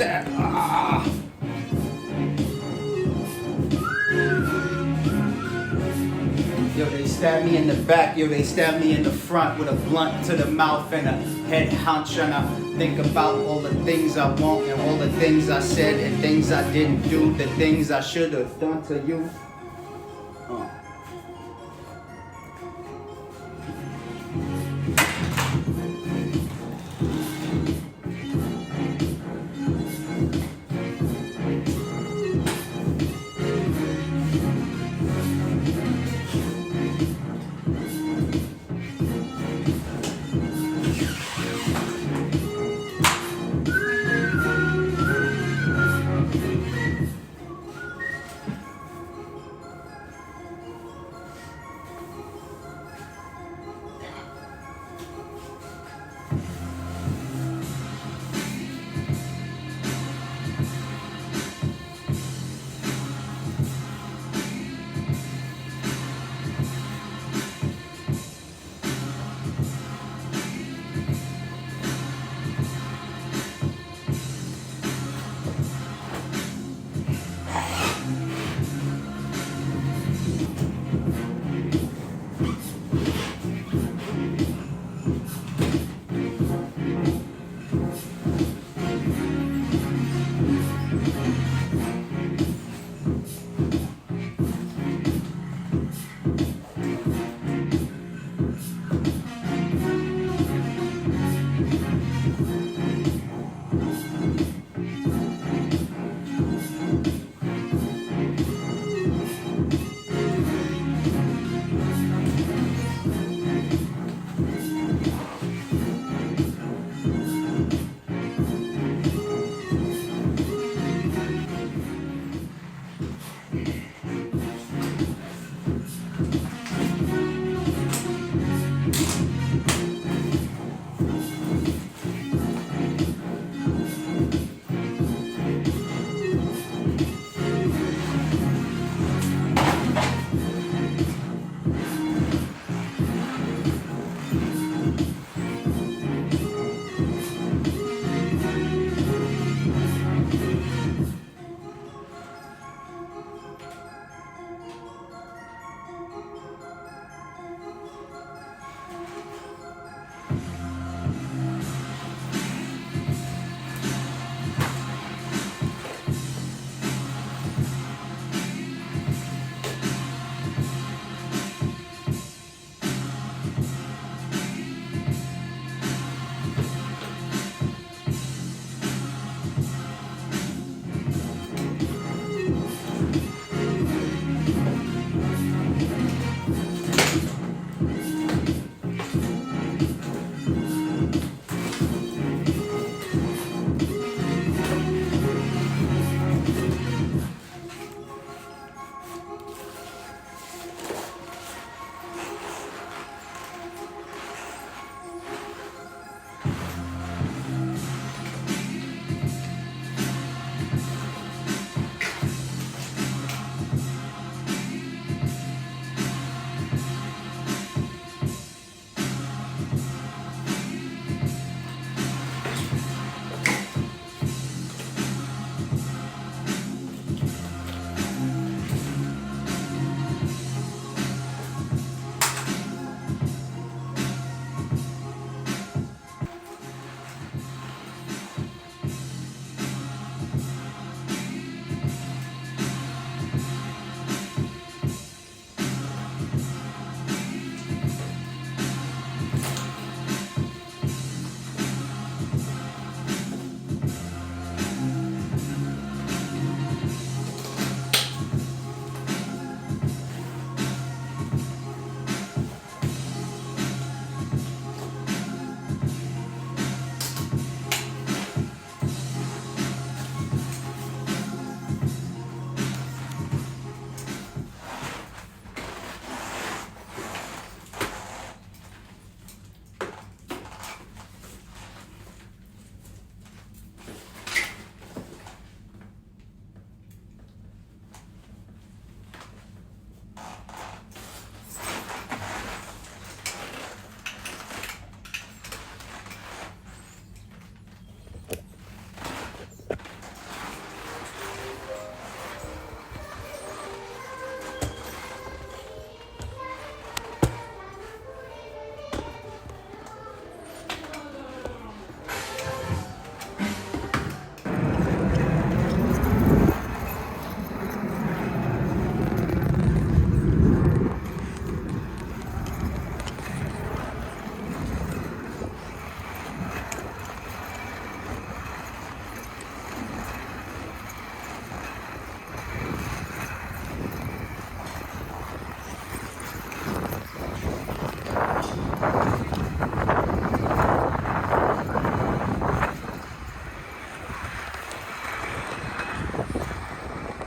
stab. Ah. Yo, they stabbed me in the back, yo, they stabbed me in the front with a blunt to the mouth and a head hunch, and I think about all the things I want and all the things I said and things I didn't do, the things I should have done to you.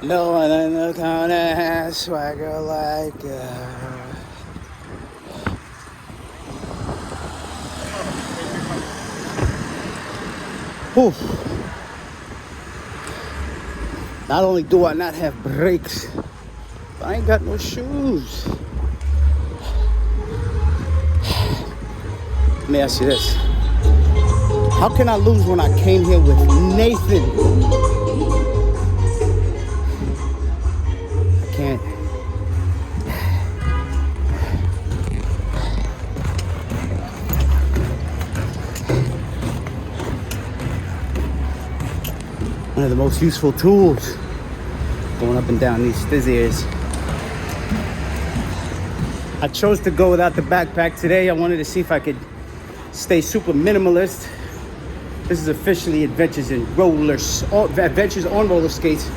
No one in the corner has swagger like Whew. Not only do I not have brakes, but I ain't got no shoes. Let me ask you this. How can I lose when I came here with Nathan? I can't. One of the most useful tools going up and down these stairs. I chose to go without the backpack today. I wanted to see if I could stay super minimalist. This is officially Adventures on roller skates.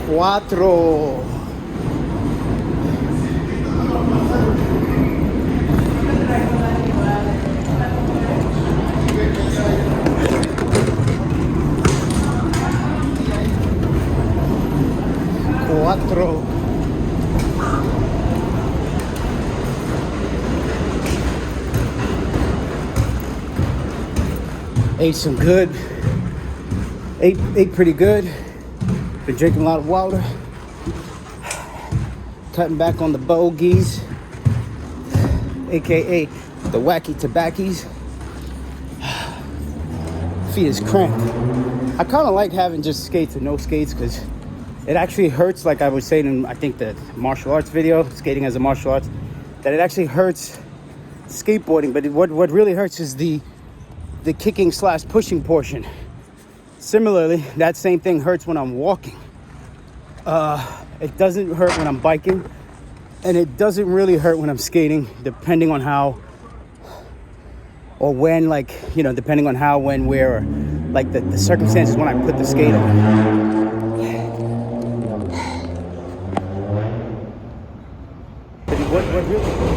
4. Ate some good. Ate pretty good. Been drinking a lot of water. Cutting back on the bogeys, aka the wacky tobackies. Feet is cramped. I kind of like having just skates and no skates because it actually hurts, like I was saying in, I think, the martial arts video, skating as a martial arts, that it actually hurts skateboarding, but what really hurts is the kicking / pushing portion. Similarly, that same thing hurts when I'm walking. It doesn't hurt when I'm biking, and it doesn't really hurt when I'm skating, depending on how or when, like, you know, depending on how, when, where, or like the circumstances when I put the skate on. What really?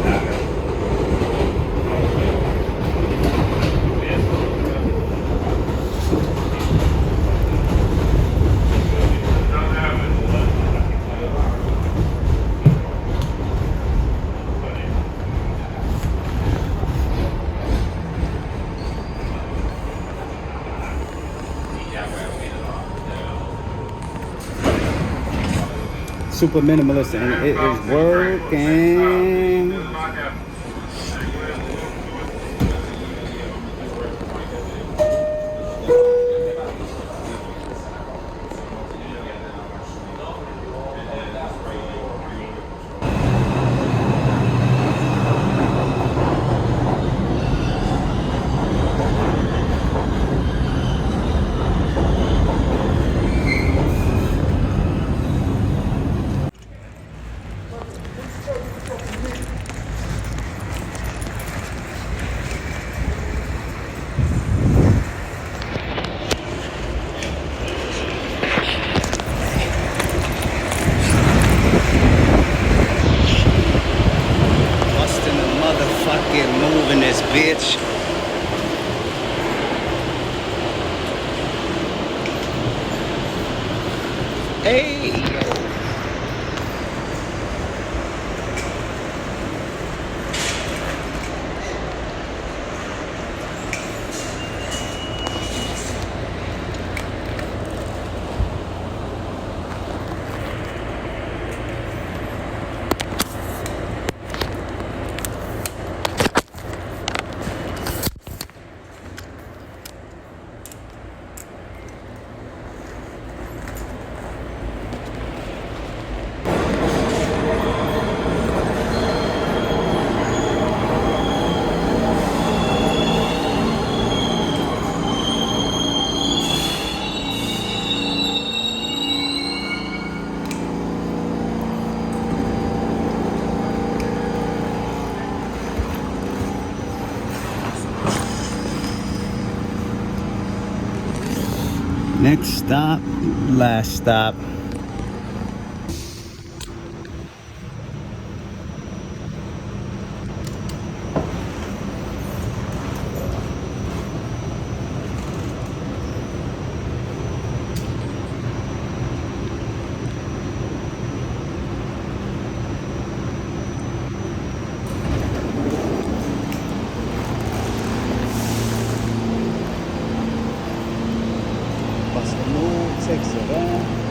Super minimalist, and it is working. Moving this bitch. Hey. Next stop, last stop. What's the move? Takes it on.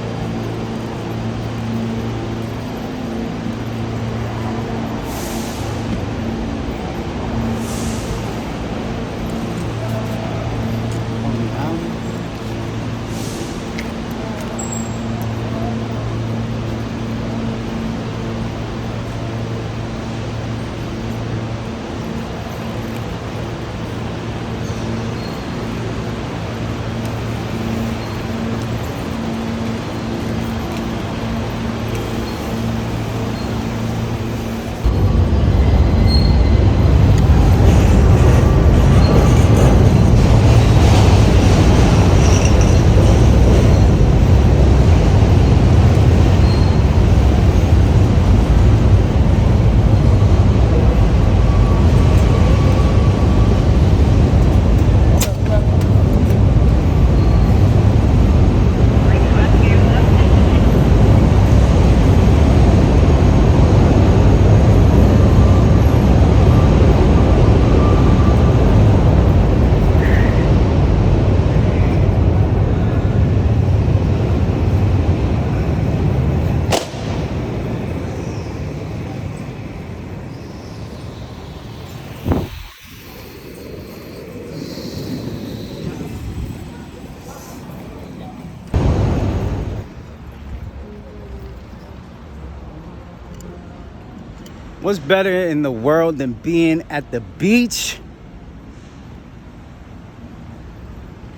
What's better in the world than being at the beach?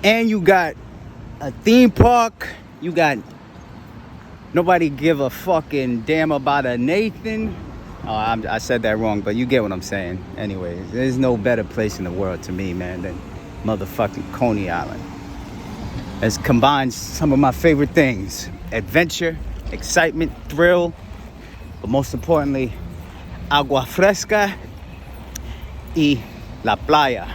And you got a theme park. You got nobody give a fucking damn about a Nathan. Oh, I said that wrong, but you get what I'm saying. Anyways, there's no better place in the world to me, man, than motherfucking Coney Island. It combines some of my favorite things: adventure, excitement, thrill, but most importantly, agua fresca y la playa.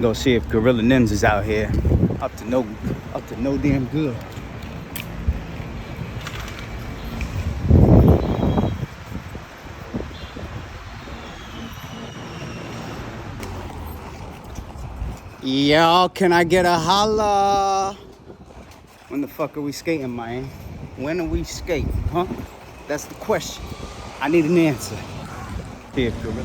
Go see if Gorilla Nims is out here. Up to no damn good. Yo, can I get a holla? When the fuck are we skating, man? When are we skating, huh? That's the question. I need an answer. Here, Gorilla.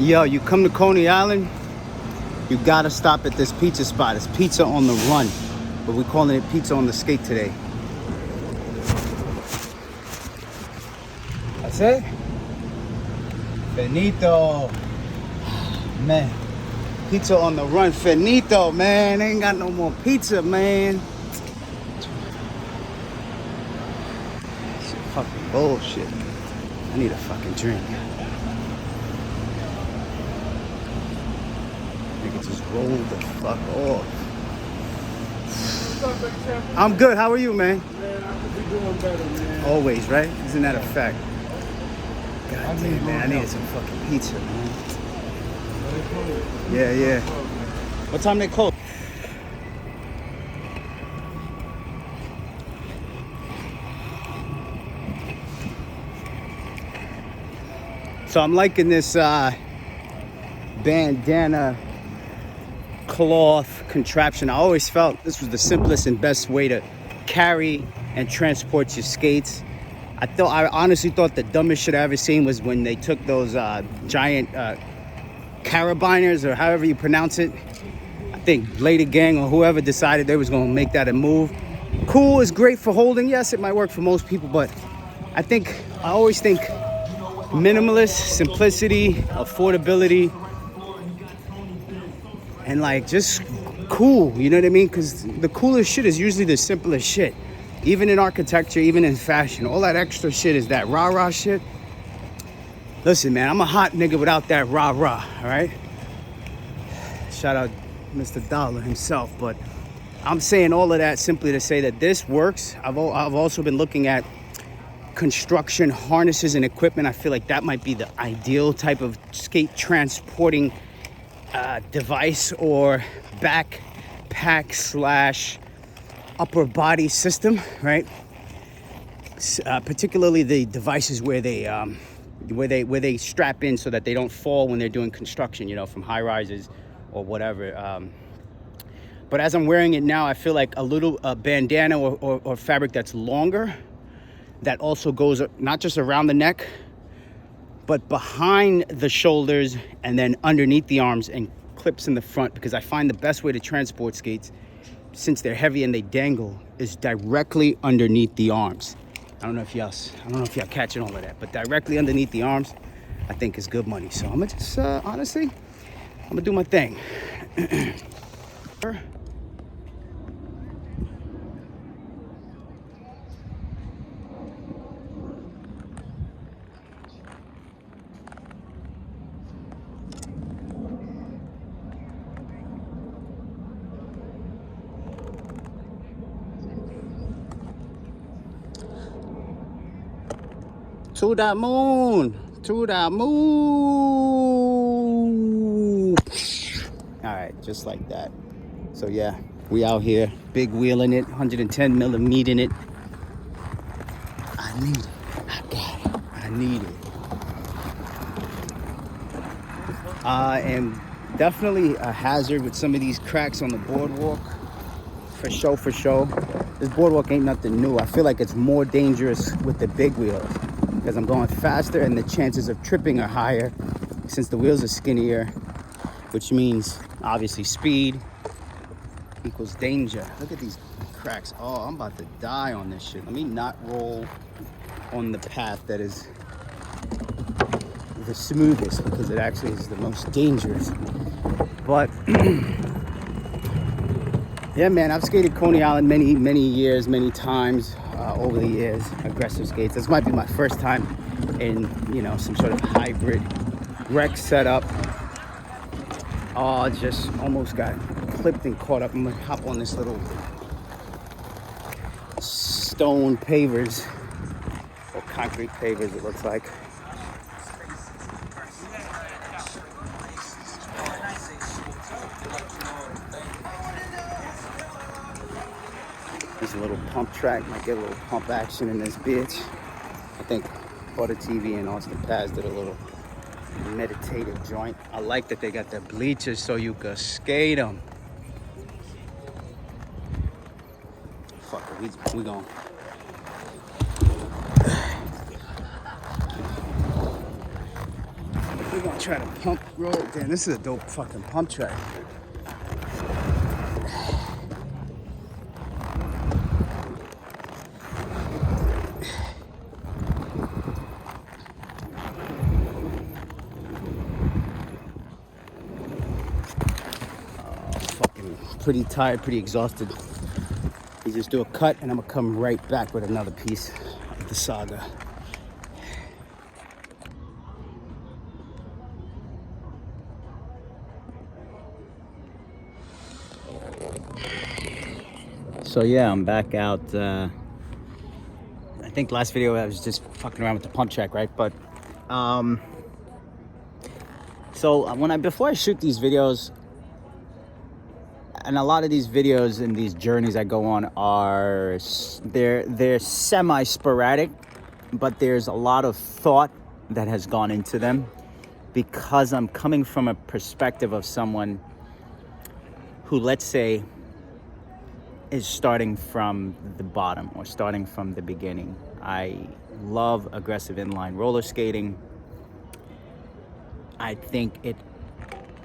Yo, you come to Coney Island, you gotta stop at this pizza spot. It's pizza on the run, but we're calling it pizza on the skate today. That's it? Finito. Man, pizza on the run, finito, man. Ain't got no more pizza, man. Shit, fucking bullshit. I need a fucking drink. Nigga just roll the fuck off. I'm good. How are you, man? Man, I could be doing better, man. Always, right? Isn't that a fact? God damn, man. I needed some fucking pizza, man. Yeah. What time they close? So I'm liking this bandana cloth contraption. I always felt this was the simplest and best way to carry and transport your skates. I honestly thought the dumbest shit I ever seen was when they took those giant carabiners, or however you pronounce it. I think Lady Gang or whoever decided they was gonna make that a move. Cool, is great for holding. Yes, it might work for most people, but I always think minimalist, simplicity, affordability, and like just cool, you know what I mean? Because the coolest shit is usually the simplest shit. Even in architecture, even in fashion, all that extra shit is that rah-rah shit. Listen, man, I'm a hot nigga without that rah-rah, all right? Shout out Mr. Dollar himself, but I'm saying all of that simply to say that this works. I've also been looking at construction harnesses and equipment. I feel like that might be the ideal type of skate transporting device or backpack slash upper body system, right? Particularly the devices where they strap in so that they don't fall when they're doing construction, you know, from high rises or whatever. But as I'm wearing it now, I feel like a little bandana or fabric that's longer, that also goes not just around the neck, but behind the shoulders and then underneath the arms and clips in the front, because I find the best way to transport skates, since they're heavy and they dangle, is directly underneath the arms. I don't know if y'all catching all of that, but directly underneath the arms, I think is good money. So I'm gonna just, honestly, I'm gonna do my thing. To the moon, to the moon. All right, just like that. So yeah, we out here, big wheeling it, 110 millimeter in it. I need it, I got it, I need it. I am definitely a hazard with some of these cracks on the boardwalk. For sure. This boardwalk ain't nothing new. I feel like it's more dangerous with the big wheels, because I'm going faster and the chances of tripping are higher since the wheels are skinnier, which means obviously speed equals danger. Look at these cracks. Oh, I'm about to die on this shit. Let me not roll on the path that is the smoothest, because it actually is the most dangerous. But yeah, man, I've skated Coney Island many years, many times over the years, aggressive skates. This might be my first time in, some sort of hybrid wreck setup. Oh, just almost got clipped and caught up. I'm gonna hop on this little stone pavers, or concrete pavers, it looks like. There's a little pump track, might get a little pump action in this bitch. I think Butter TV and Austin Paz did a little meditative joint. I like that they got the bleachers so you can skate them. Fuck it, we gon'. We're gonna try to pump roll. Damn, this is a dope fucking pump track. Pretty tired, pretty exhausted. You just do a cut and I'm gonna come right back with another piece of the saga. So yeah, I'm back out. I think last video I was just fucking around with the pump track, right? But so before I shoot these videos, and a lot of these videos and these journeys I go on are, they're semi-sporadic, but there's a lot of thought that has gone into them, because I'm coming from a perspective of someone who, let's say, is starting from the bottom or starting from the beginning. I love aggressive inline roller skating. I think it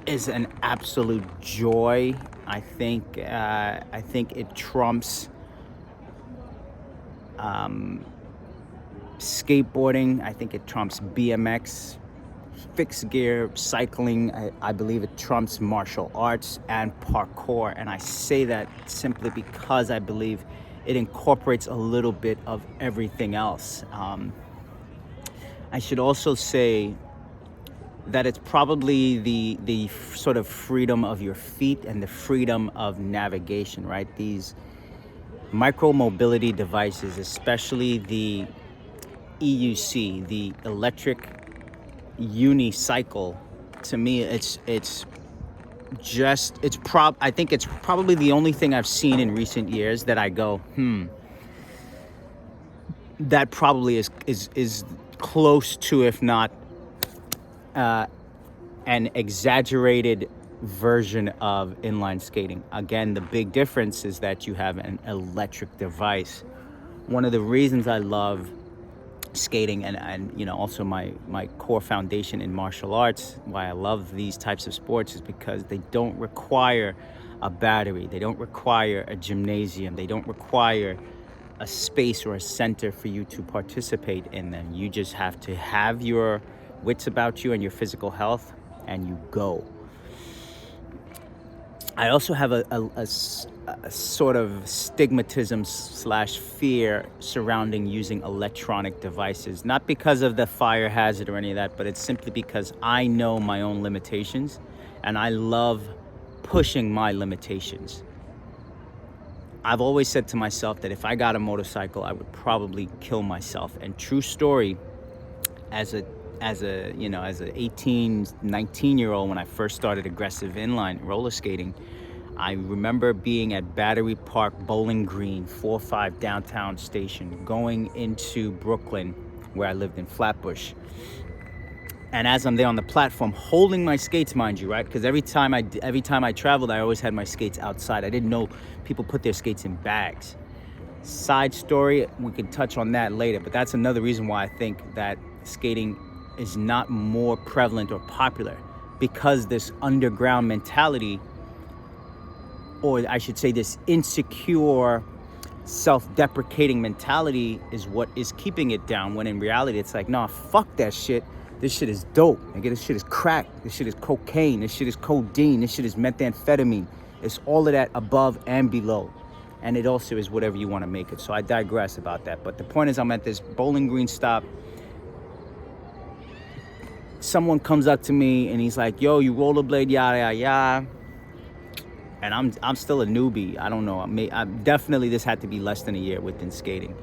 is an absolute joy. I think it trumps skateboarding. I think it trumps BMX, fixed gear, cycling. I believe it trumps martial arts and parkour. And I say that simply because I believe it incorporates a little bit of everything else. I should also say that it's probably the sort of freedom of your feet and the freedom of navigation, right? These micro mobility devices, especially the EUC, the electric unicycle, to me, I think it's probably the only thing I've seen in recent years that I go, that probably is close to, if not an exaggerated version of inline skating. Again, the big difference is that you have an electric device. One of the reasons I love skating and you know, also my core foundation in martial arts, why I love these types of sports, is because they don't require a battery, they don't require a gymnasium, they don't require a space or a center for you to participate in them. You just have to have your wits about you and your physical health, and you go. I also have a sort of stigmatism slash fear surrounding using electronic devices. Not because of the fire hazard or any of that, but it's simply because I know my own limitations, and I love pushing my limitations. I've always said to myself that if I got a motorcycle, I would probably kill myself. And true story, as a 18, 19-year-old, when I first started aggressive inline roller skating, I remember being at Battery Park Bowling Green, 405 downtown station, going into Brooklyn, where I lived in Flatbush. And as I'm there on the platform, holding my skates, mind you, right? Because every time I traveled, I always had my skates outside. I didn't know people put their skates in bags. Side story, we can touch on that later, but that's another reason why I think that skating is not more prevalent or popular, because this underground mentality, or I should say this insecure, self-deprecating mentality, is what is keeping it down, when in reality it's like, nah, fuck that shit. This shit is dope. Nigga, this shit is crack. This shit is cocaine. This shit is codeine. This shit is methamphetamine. It's all of that above and below. And it also is whatever you want to make it. So I digress about that. But the point is, I'm at this Bowling Green stop. Someone comes up to me and he's like, yo, you rollerblade, yada, yada, yada. And I'm still a newbie. I don't know. I definitely, this had to be less than a year within skating.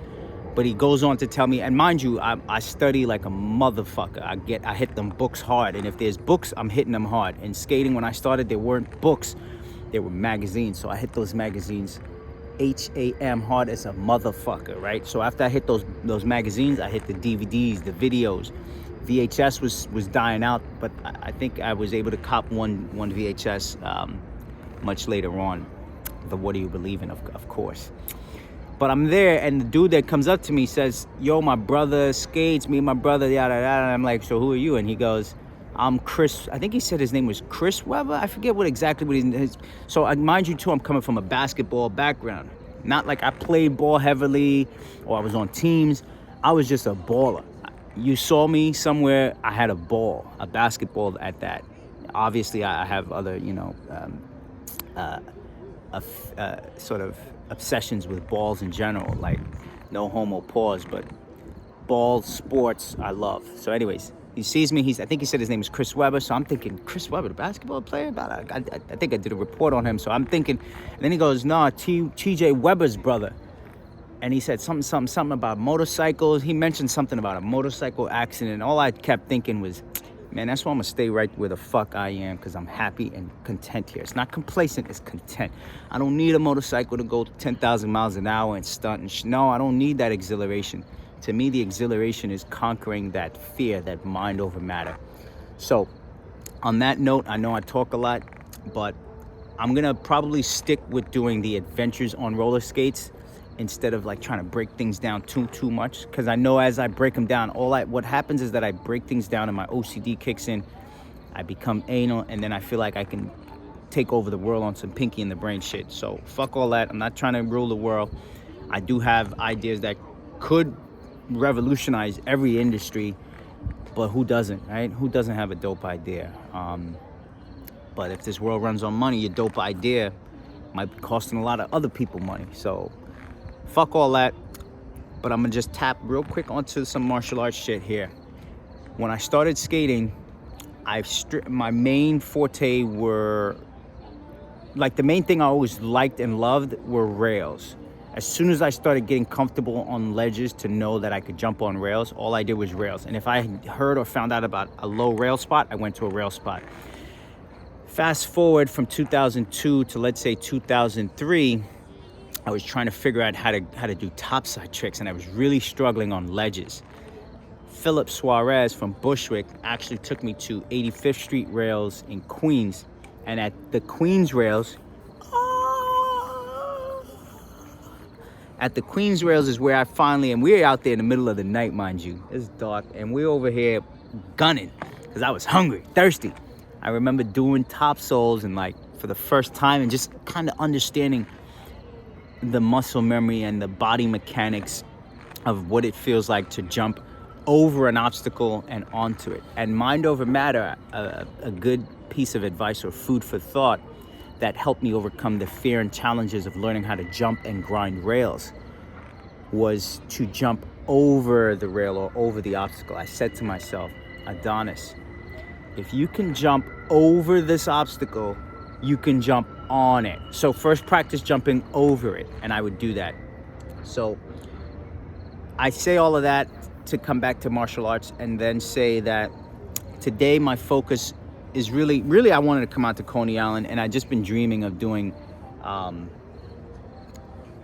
But he goes on to tell me, and mind you, I study like a motherfucker. I hit them books hard. And if there's books, I'm hitting them hard. In skating, when I started, there weren't books. There were magazines. So I hit those magazines HAM hard as a motherfucker, right? So after I hit those magazines, I hit the DVDs, the videos. VHS was dying out, but I think I was able to cop one VHS much later on. The What Do You Believe In, of course. But I'm there, and the dude that comes up to me says, yo, my brother skates, me and my brother, yada, yada. And I'm like, so who are you? And he goes, I'm Chris. I think he said his name was Chris Webber. I forget exactly what his. So mind you, too, I'm coming from a basketball background. Not like I played ball heavily or I was on teams. I was just a baller. You saw me somewhere, I had a ball, a basketball at that. Obviously, I have other, sort of obsessions with balls in general, like no homo pause, but balls, sports, I love. So anyways, he sees me, I think he said his name is Chris Webber, so I'm thinking, Chris Webber, the basketball player? I think I did a report on him, so I'm thinking, and then he goes, nah, TJ Webber's brother. And he said something about motorcycles. He mentioned something about a motorcycle accident. All I kept thinking was, man, that's why I'm gonna stay right where the fuck I am, because I'm happy and content here. It's not complacent, it's content. I don't need a motorcycle to go 10,000 miles an hour and stunt and no, I don't need that exhilaration. To me, the exhilaration is conquering that fear, that mind over matter. So, on that note, I know I talk a lot, but I'm gonna probably stick with doing the adventures on roller skates instead of like trying to break things down too much, because I know as I break them down, what happens is that I break things down and my OCD kicks in, I become anal, and then I feel like I can take over the world on some Pinky in the Brain shit. So fuck all that. I'm not trying to rule the world. I do have ideas that could revolutionize every industry, but who doesn't, right? Who doesn't have a dope idea? But if this world runs on money, your dope idea might be costing a lot of other people money. So fuck all that. But I'm gonna just tap real quick onto some martial arts shit here. When I started skating, my main forte were, like, the main thing I always liked and loved were rails. As soon as I started getting comfortable on ledges to know that I could jump on rails, all I did was rails. And if I heard or found out about a low rail spot, I went to a rail spot. Fast forward from 2002 to, let's say, 2003, I was trying to figure out how to do topside tricks, and I was really struggling on ledges. Philip Suarez from Bushwick actually took me to 85th Street Rails in Queens, And at the Queens rails, is where I finally, and we're out there in the middle of the night, mind you. It's dark, and we're over here gunning because I was hungry, thirsty. I remember doing top soles and like for the first time and just kind of understanding the muscle memory and the body mechanics of what it feels like to jump over an obstacle and onto it. And mind over matter, a good piece of advice or food for thought that helped me overcome the fear and challenges of learning how to jump and grind rails was to jump over the rail or over the obstacle. I said to myself, Adonis, if you can jump over this obstacle, you can jump on it. So first practice jumping over it, and I would do that. So I say all of that to come back to martial arts and then say that today my focus is really I wanted to come out to Coney Island, and I've just been dreaming of doing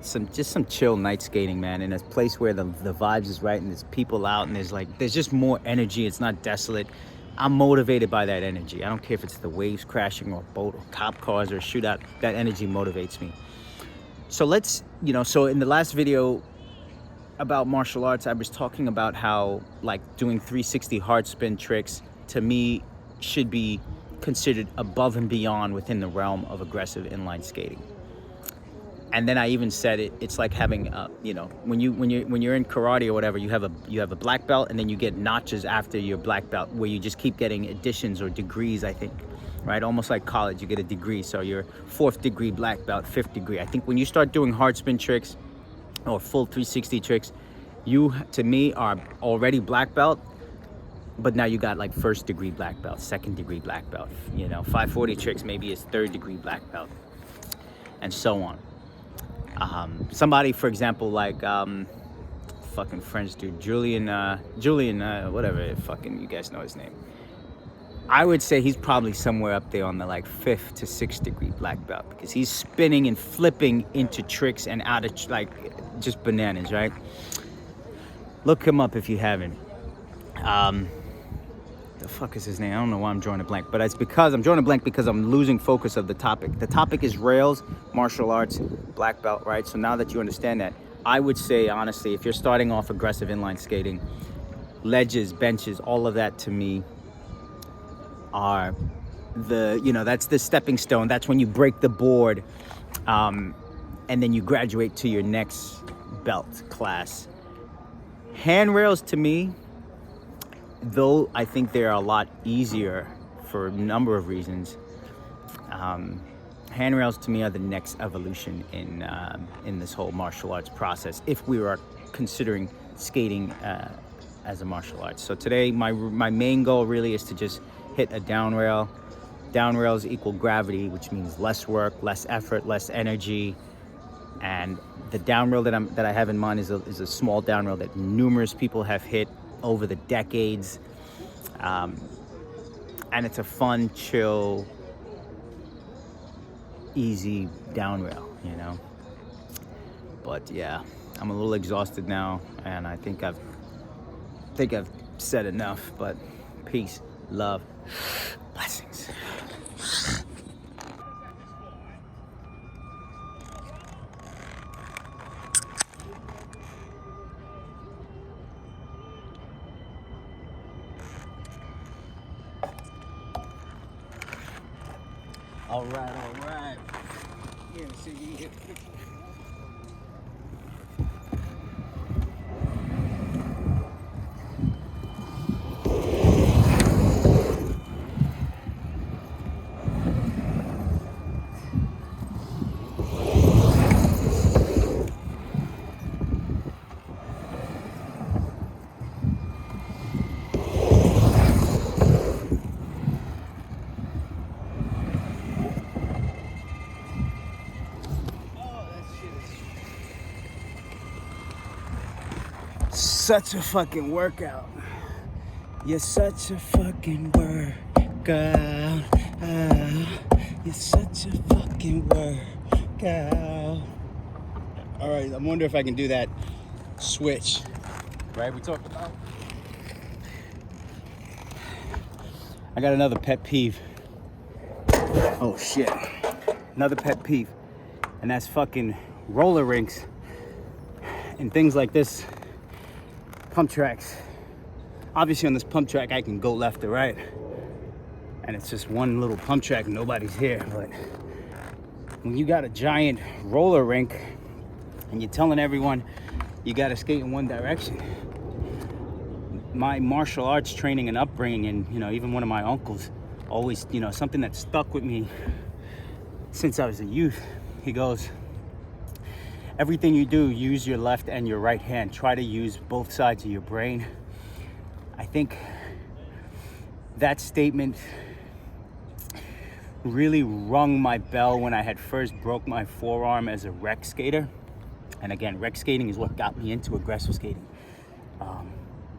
some chill night skating, man, in a place where the vibes is right and there's people out and there's just more energy. It's not desolate. I'm motivated by that energy. I don't care if it's the waves crashing or a boat or cop cars or a shootout. That energy motivates me. So so in the last video about martial arts, I was talking about how like doing 360 hard spin tricks to me should be considered above and beyond within the realm of aggressive inline skating. And then I even said it's like having when you're in karate or whatever, you have a black belt, and then you get notches after your black belt where you just keep getting additions or degrees, I think, right? Almost like college, you get a degree. So you're 4th degree black belt, 5th degree. I think when you start doing hard spin tricks or full 360 tricks, you, to me, are already black belt, but now you got like 1st degree black belt, 2nd degree black belt, 540 tricks maybe is 3rd degree black belt, and so on. Somebody, for example, like fucking French dude, Julian, whatever, fucking, you guys know his name. I would say he's probably somewhere up there on the like 5th to 6th degree black belt, because he's spinning and flipping into tricks and out of like just bananas, right? Look him up if you haven't. The fuck is his name? I don't know why I'm drawing a blank, but I'm drawing a blank because I'm losing focus of the topic. The topic is rails, martial arts, black belt, right? So now that you understand that, I would say, honestly, if you're starting off aggressive inline skating, ledges, benches, all of that to me are that's the stepping stone. That's when you break the board, and then you graduate to your next belt class. Handrails to me, though I think they're a lot easier for a number of reasons, handrails to me are the next evolution in this whole martial arts process, if we were considering skating as a martial arts. So today my main goal really is to just hit a down rail. Down rails equal gravity, which means less work, less effort, less energy. And the down rail that I have in mind is a small down rail that numerous people have hit over the decades, and it's a fun, chill, easy down rail, But yeah, I'm a little exhausted now, and I think I've said enough. But peace, love, blessings. All right. Yeah, see you get the picture. Such a fucking workout. You're such a fucking workout. You're such a fucking workout. All right, I wonder if I can do that switch. Right, we talked about. I got another pet peeve. Oh shit. Another pet peeve. And that's fucking roller rinks and things like this. Pump tracks. Obviously on this pump track I can go left or right. And it's just one little pump track and nobody's here. But when you got a giant roller rink and you're telling everyone you gotta skate in one direction. My martial arts training and upbringing, and even one of my uncles always, something that stuck with me since I was a youth. He goes, everything you do, use your left and your right hand. Try to use both sides of your brain. I think that statement really rung my bell when I had first broke my forearm as a rec skater. And again, rec skating is what got me into aggressive skating.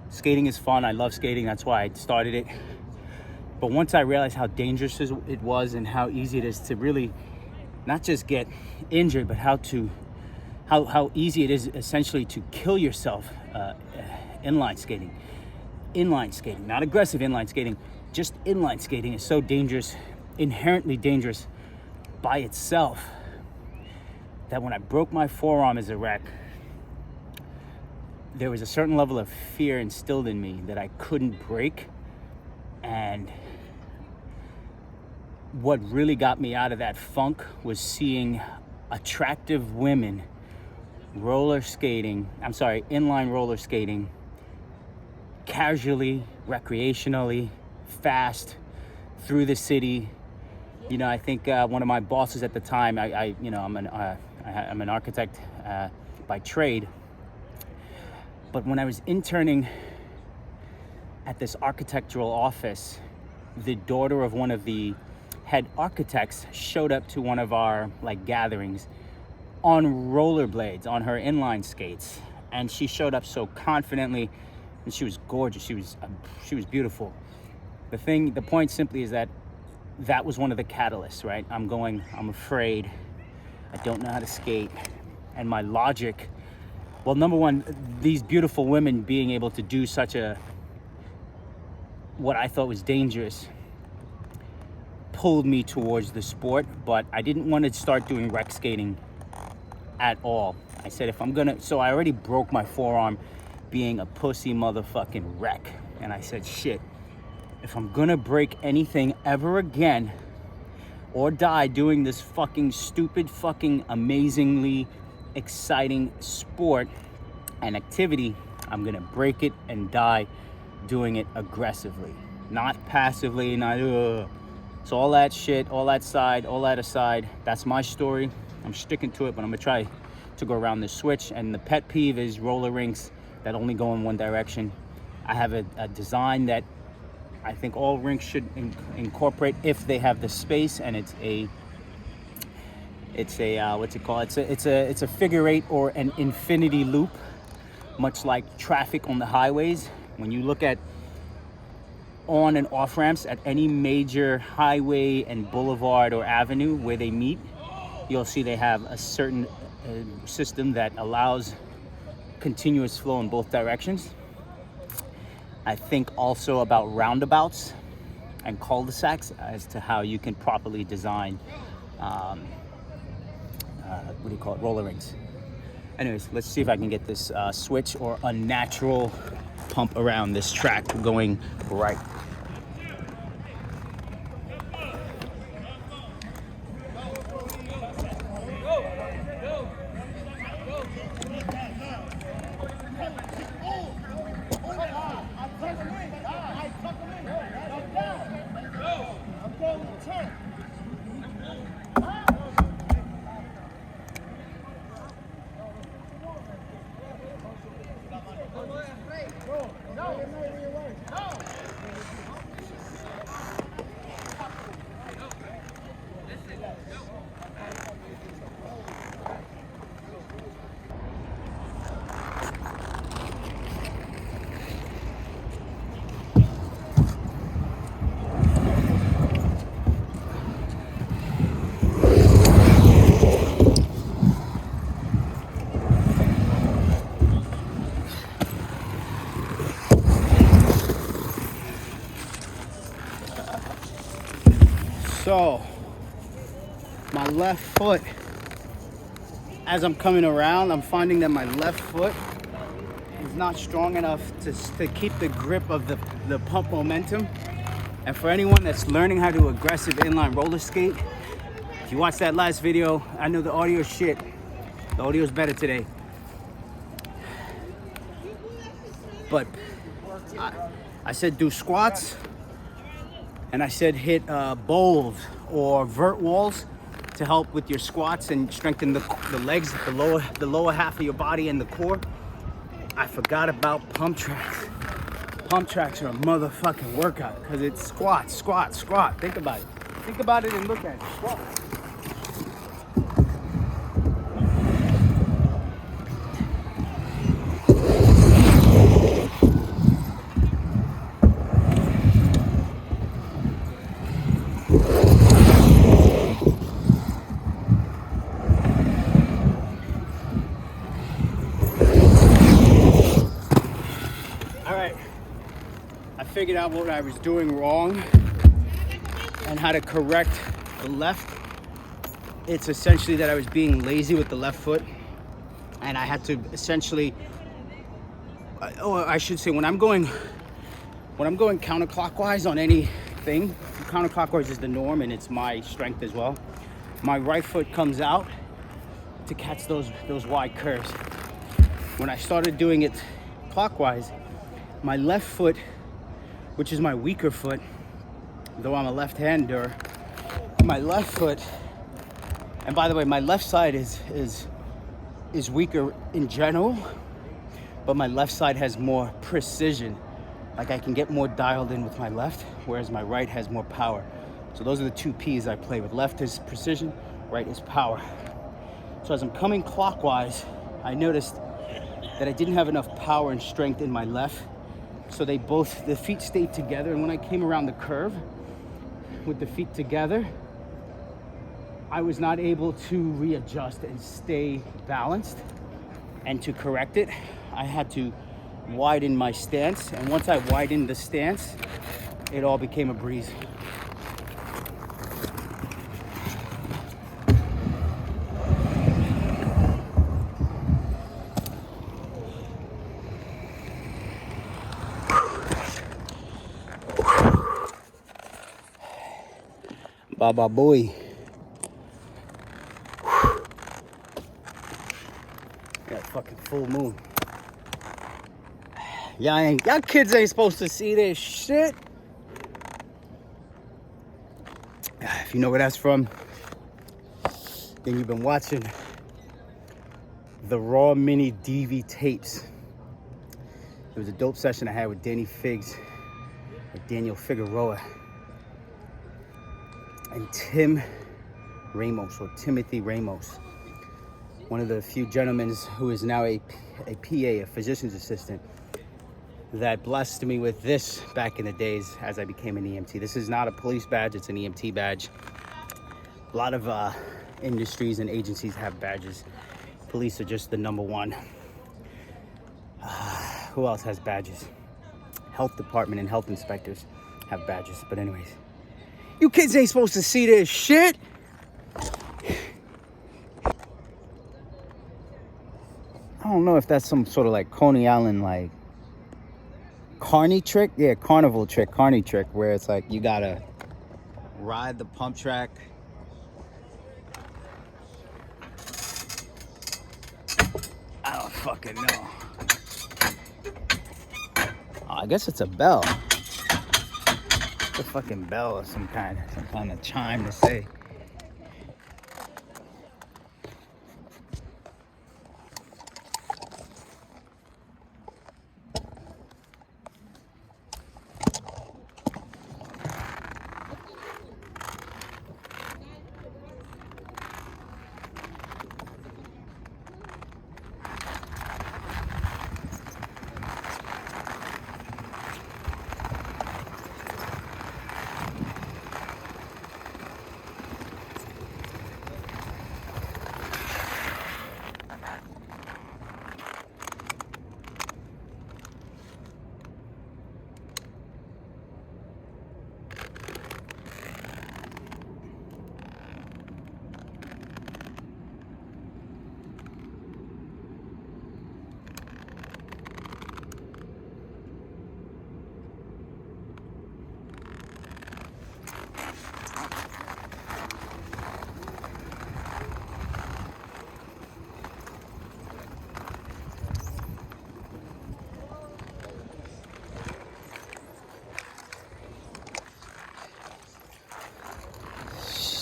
Skating is fun. I love skating. That's why I started it. But once I realized how dangerous it was and how easy it is to really not just get injured, but how easy it is essentially to kill yourself inline skating. Inline skating, not aggressive inline skating, just inline skating is so dangerous, inherently dangerous by itself, that when I broke my forearm as a rec, there was a certain level of fear instilled in me that I couldn't break. And what really got me out of that funk was seeing attractive women inline roller skating, casually, recreationally, fast, through the city. I think one of my bosses at the time, I'm an architect by trade. But when I was interning at this architectural office, the daughter of one of the head architects showed up to one of our gatherings on rollerblades, on her inline skates. And she showed up so confidently, and she was gorgeous. She was beautiful. The point simply is that was one of the catalysts, right? I'm afraid, I don't know how to skate. And my logic, well, number one, these beautiful women being able to do what I thought was dangerous, pulled me towards the sport. But I didn't want to start doing rec skating at all. I said, so I already broke my forearm being a pussy motherfucking wreck. And I said, shit, if I'm gonna break anything ever again or die doing this fucking stupid, fucking amazingly exciting sport and activity, I'm gonna break it and die doing it aggressively, not passively, So all that shit, all that aside, that's my story. I'm sticking to it, but I'm gonna try to go around this switch. And the pet peeve is roller rinks that only go in one direction. I have a design that I think all rinks should incorporate if they have the space, and it's a what's it called? It's a figure eight or an infinity loop, much like traffic on the highways. When you look at on and off ramps at any major highway and boulevard or avenue where they meet, you'll see they have a certain system that allows continuous flow in both directions. I think also about roundabouts and cul-de-sacs as to how you can properly design roller rinks. Anyways, let's see if I can get this switch or unnatural pump around this track going right. So, my left foot, as I'm coming around, I'm finding that my left foot is not strong enough to keep the grip of the pump momentum. And for anyone that's learning how to do aggressive inline roller skate, if you watched that last video, I know the audio is shit. The audio is better today. But I said do squats, and I said hit bowls or vert walls to help with your squats and strengthen the legs, the lower half of your body and the core. I forgot about pump tracks. Pump tracks are a motherfucking workout because it's squat, squat, squat. Think about it. Think about it and look at it. Squat. Figured out what I was doing wrong and how to correct the left. It's essentially that I was being lazy with the left foot, and I had to essentially, I should say, when I'm going counterclockwise on anything, counterclockwise is the norm and it's my strength as well. My right foot comes out to catch those wide curves. When I started doing it clockwise, my left foot, which is my weaker foot, though I'm a left-hander, my left foot, and by the way, my left side is weaker in general, but my left side has more precision. Like I can get more dialed in with my left, whereas my right has more power. So those are the two P's I play with. Left is precision, right is power. So as I'm coming clockwise, I noticed that I didn't have enough power and strength in my left. So the feet stayed together, and when I came around the curve with the feet together, I was not able to readjust and stay balanced. And to correct it, I had to widen my stance, and once I widened the stance, it all became a breeze. Baba boy. Got fucking full moon. Y'all kids ain't supposed to see this shit. If you know where that's from, then you've been watching the Raw Mini DV tapes. It was a dope session I had with Danny Figs, with Daniel Figueroa, and Tim Ramos, or Timothy Ramos, one of the few gentlemen who is now a PA, a physician's assistant, that blessed me with this back in the days as I became an EMT. This is not a police badge, it's an EMT badge. A lot of industries and agencies have badges. Police are just the number one. Who else has badges? Health department and health inspectors have badges. But anyways, you kids ain't supposed to see this shit. I don't know if that's some sort of like Coney Island like carny trick. Yeah, carnival trick, carny trick, where it's like you gotta ride the pump track. I don't fucking know. Oh, I guess it's a bell. It's a fucking bell or some kind of chime to say.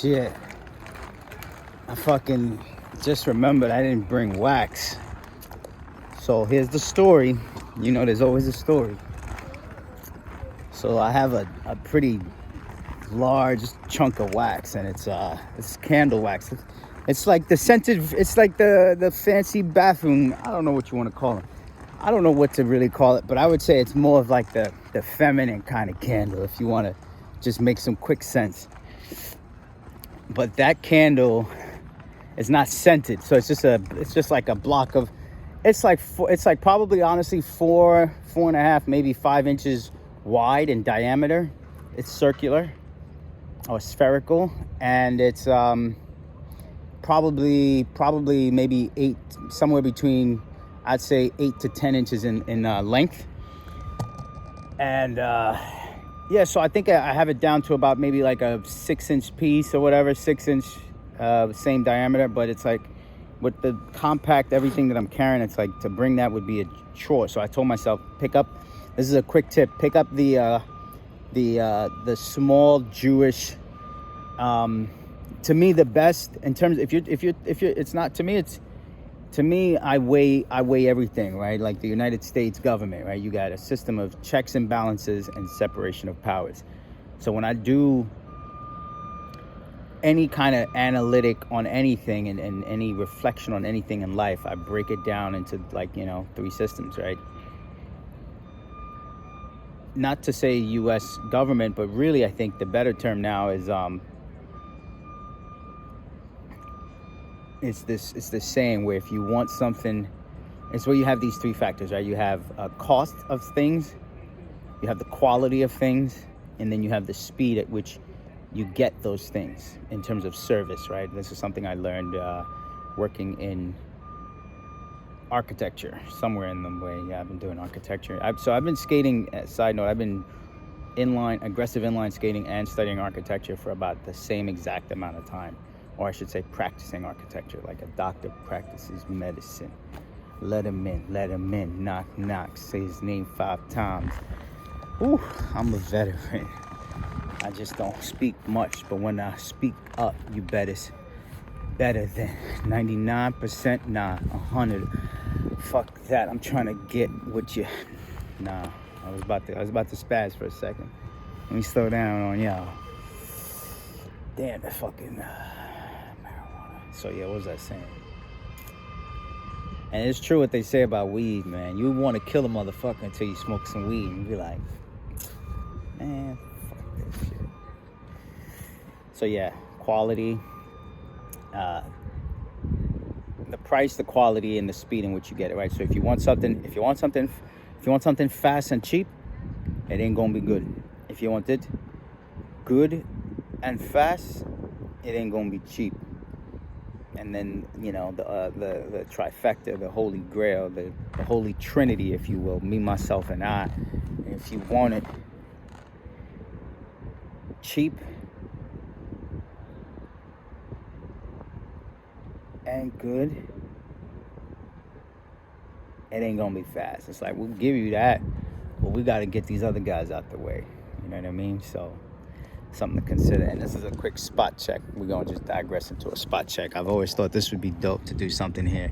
shit. I fucking just remembered I didn't bring wax. So here's the story. You know, there's always a story. So I have a pretty large chunk of wax, and it's candle wax. It's like the scented, it's like the fancy bathroom. I don't know what you want to call it. I don't know what to really call it, but I would say it's more of like the feminine kind of candle, if you want to just make some quick sense. But that candle is not scented, so it's just like a block of, it's like probably honestly 4.5, maybe 5 inches wide in diameter. It's circular or spherical, and it's probably maybe 8, somewhere between, I'd say 8 to 10 inches in length. And yeah, so I think I have it down to about maybe like a 6-inch piece or whatever, 6-inch, same diameter. But it's like with the compact, everything that I'm carrying, it's like to bring that would be a chore. So I told myself, this is a quick tip, pick up the small Jewish, to me the best in terms, if you're it's not, to me it's, to me, I weigh everything, right? Like the United States government, right? You got a system of checks and balances and separation of powers. So when I do any kind of analytic on anything and any reflection on anything in life, I break it down into, like, 3 systems, right? Not to say U.S. government, but really I think the better term now is it's this saying where if you want something, it's where you have these 3 factors, right? You have a cost of things, you have the quality of things, and then you have the speed at which you get those things in terms of service, right? This is something I learned working in architecture, somewhere in the way. Yeah, I've been doing architecture. So I've been skating, side note, I've been aggressive inline skating and studying architecture for about the same exact amount of time. Or I should say practicing architecture, like a doctor practices medicine. Let him in, knock, knock, say his name 5 times. Ooh, I'm a veteran. I just don't speak much, but when I speak up, you better than 99%, nah, 100. Fuck that, I'm trying to get what you, nah, I was about to spaz for a second. Let me slow down on y'all. Damn, that fucking marijuana. So yeah, what was I saying? And it's true what they say about weed, man. You want to kill a motherfucker until you smoke some weed and be like, man, fuck this shit. So yeah, quality, the price, the quality, and the speed in which you get it, right? So if you want something fast and cheap, it ain't gonna be good. If you want it good and fast, it ain't gonna be cheap. And then, the trifecta, the holy grail, the holy trinity, if you will, me, myself, and I. And if you want it cheap and good, it ain't gonna be fast. It's like, we'll give you that, but we gotta get these other guys out the way. You know what I mean? So something to consider. And this is a quick spot check. We're gonna just digress into a spot check. I've always thought this would be dope to do something here.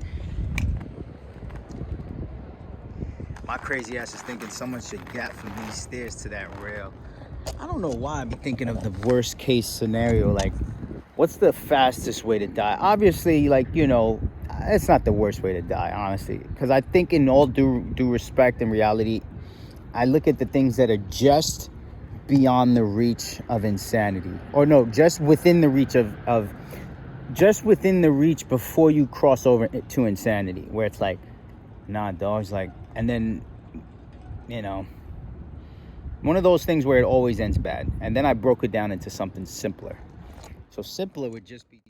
My crazy ass is thinking someone should gap from these stairs to that rail. I don't know why I be thinking of the worst case scenario, like what's the fastest way to die? Obviously, it's not the worst way to die, honestly, because I think in all due respect and reality, I look at the things that are just beyond the reach of insanity, or no, just within the reach just within the reach before you cross over to insanity, where it's like, nah, dog's like, and then, one of those things where it always ends bad. And then I broke it down into something simpler. So simpler would just be